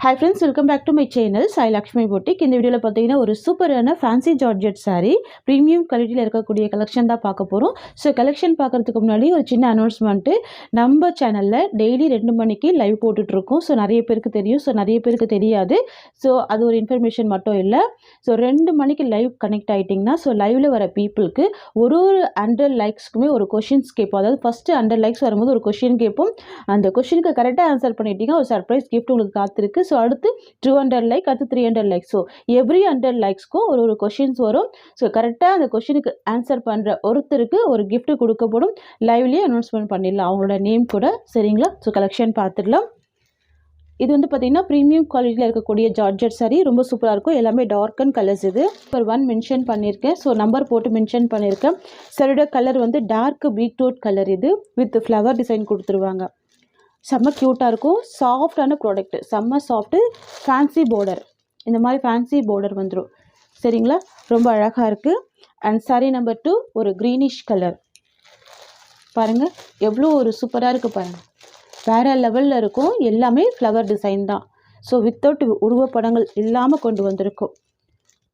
Hi friends, welcome back to my channel Sai Lakshmi Boutique. இந்த வீடியோல பாத்தீங்கன்னா ஒரு சூப்பரான ஃபேன்சி ஜார்ஜெட் saree பிரீமியம் குவாலிட்டில இருக்கக்கூடிய கலெக்ஷன் தான் பார்க்க போறோம். சோ கலெக்ஷன் பார்க்கிறதுக்கு முன்னாடி ஒரு சின்ன அனௌன்ஸ்மென்ட். நம்ம சேனல்ல டெய்லி 2 மணிக்கு லைவ் போட்டுட்டு இருக்கோம். சோ நிறைய பேருக்கு தெரியும், சோ நிறைய பேருக்கு தெரியாது. சோ அது ஒரு இன்ஃபர்மேஷன் மட்டும் இல்ல. சோ 2 மணிக்கு லைவ் கனெக்ட் ஆயிட்டீங்கன்னா சோ லைவ்ல வர பீப்பிள்க்கு ஒரு 100 லைக்ஸ்க்குமே ஒரு क्वेश्चंस கேட்போம். அதாவது ஃபர்ஸ்ட் 100 லைக்ஸ் வரும்போது ஒரு क्वेश्चन கேட்போம். அந்த क्वेश्चनக்கு கரெக்ட்டா ஆன்சர் பண்ணிட்டீங்க ஒரு சர்ப்ரைஸ் gift உங்களுக்கு காத்திருக்கு. ஸோ அடுத்து 200 லைக், அடுத்து 300 லைக். ஸோ எவ்ரி 100 லைக்ஸ்க்கும் ஒரு கொஷின்ஸ் வரும். ஸோ கரெக்டாக அந்த கொஷினுக்கு ஆன்சர் பண்ணுற ஒருத்தருக்கு ஒரு gift கொடுக்கப்படும். லைவ்லேயே அனௌன்ஸ்மெண்ட் பண்ணிடலாம் அவங்களோட நேம் கூட. சரிங்களா? ஸோ கலெக்ஷன் பார்த்துடலாம். இது வந்து பார்த்தீங்கன்னா ப்ரீமியம் குவாலிட்டியில் இருக்கக்கூடிய ஜார்ஜெட் saree ரொம்ப சூப்பராக இருக்கும். எல்லாமே டார்க் அண்ட் கலர்ஸ். இது நம்பர் 1 மென்ஷன் பண்ணியிருக்கேன். ஸோ நம்பர் போட்டு மென்ஷன் பண்ணியிருக்கேன். சரியோட கலர் வந்து டார்க் பீட்ரூட் கலர். இது வித் ஃப்ளவர் டிசைன் கொடுத்துருவாங்க. செம்ம க்யூட்டாக இருக்கும். சாஃப்டான ப்ராடக்ட், செம்ம சாஃப்ட்டு. ஃபேன்சி பார்டர், இந்த மாதிரி ஃபேன்சி பார்டர் வந்துடும். சரிங்களா? ரொம்ப அழகாக இருக்குது. அண்ட் saree நம்பர் 2 ஒரு க்ரீனிஷ் கலர். பாருங்கள் எவ்வளோ ஒரு சூப்பராக இருக்குது பாருங்கள். வேறு லெவலில் இருக்கும். எல்லாமே ஃப்ளவர் டிசைன் தான். ஸோ வித்தவுட் உருவப்படங்கள் இல்லாமல் கொண்டு வந்திருக்கும்.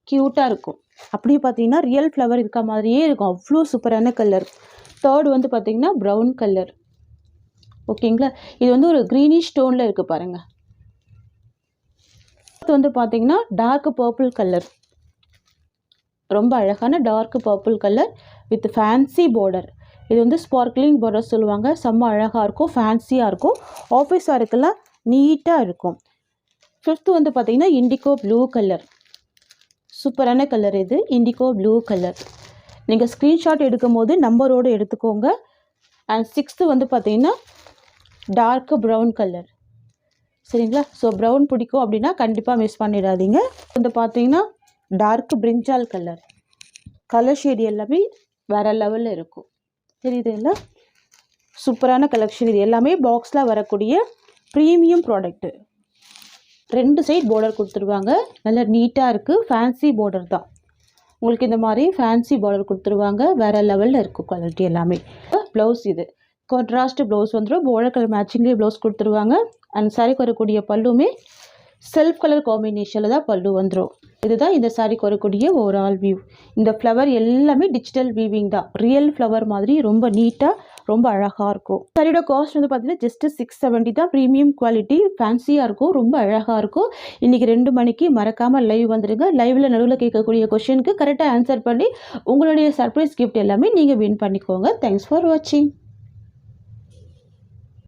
க்யூட்டாக இருக்கும். அப்படியே பார்த்தீங்கன்னா ரியல் ஃப்ளவர் இருக்க மாதிரியே இருக்கும். அவ்வளோ சூப்பரான கலர். தேர்ட் வந்து பார்த்திங்கன்னா ப்ரௌன் கலர். ஓகேங்களா? இது வந்து ஒரு க்ரீனிஷ் டோனில் இருக்குது பாருங்கள். இது வந்து பார்த்தீங்கன்னா டார்க் பர்பிள் கலர். ரொம்ப அழகான dark purple colour with fancy border. இது வந்து ஸ்பார்க்லிங் பார்டர் சொல்லுவாங்க. செம்ம அழகாக இருக்கும், ஃபேன்சியாக இருக்கும். ஆஃபீஸ் ஒர்க்கெல்லாம் நீட்டாக இருக்கும். ஃபிஃப்த்து வந்து பார்த்தீங்கன்னா இண்டிகோ ப்ளூ கலர். சூப்பரான கலர் இது, இண்டிகோ ப்ளூ கலர். நீங்கள் ஸ்க்ரீன்ஷாட் எடுக்கும் போது நம்பரோடு எடுத்துக்கோங்க. அண்ட் சிக்ஸ்த்து வந்து பார்த்தீங்கன்னா டார்க் ப்ரௌன் கலர். சரிங்களா? ஸோ ப்ரௌன் பிடிக்கும் அப்படின்னா கண்டிப்பாக மிஸ் பண்ணிடாதீங்க. வந்து பார்த்தீங்கன்னா dark brinjal colour. Colour shade எல்லாமே வேறு லெவலில் இருக்கும். தெரியுதுங்களா? சூப்பரான கலெக்ஷன். இது எல்லாமே பாக்ஸில் வரக்கூடிய ப்ரீமியம் ப்ராடக்ட்டு. 2 சைட் பார்டர் கொடுத்துருவாங்க. நல்லா நீட்டாக இருக்குது. ஃபேன்சி பார்டர் தான். உங்களுக்கு இந்த மாதிரி ஃபேன்சி பார்டர் கொடுத்துருவாங்க. வேறு லெவலில் இருக்கும் குவாலிட்டி எல்லாமே. ப்ளவுஸ் இது கான்ட்ராஸ்ட் ப்ளவுஸ் வந்துடும். பார்டர் கலர் மேட்சிங்லேயே ப்ளவுஸ் கொடுத்துருவாங்க. அண்ட் சாரிக்கு வரக்கூடிய பல்லுமே செல்ஃப் கலர் காம்பினேஷனில் தான் பல்லு வந்துடும். இதுதான் இந்த சாரிக்கு வரக்கூடிய ஓவரால் வியூ. இந்த ஃப்ளவர் எல்லாமே டிஜிட்டல் வீவிங் தான். ரியல் ஃப்ளவர் மாதிரி ரொம்ப நீட்டாக ரொம்ப அழகாக இருக்கும். சாரியோட காஸ்ட் வந்து பார்த்தீங்கன்னா ஜஸ்ட் 670 தான். ப்ரீமியம் குவாலிட்டி, ஃபேன்சியாக இருக்கும், ரொம்ப அழகாக இருக்கும். இன்றைக்கி 2 மணிக்கு மறக்காமல் லைவ் வந்துடுங்க. லைவில் நடுவில் கேட்கக்கூடிய கொஷனுக்கு கரெக்டாக ஆன்சர் பண்ணி உங்களுடைய சர்ப்ரைஸ் கிஃப்ட் எல்லாமே நீங்கள் வின் பண்ணிக்கோங்க. தேங்க்ஸ் ஃபார் வாட்சிங்.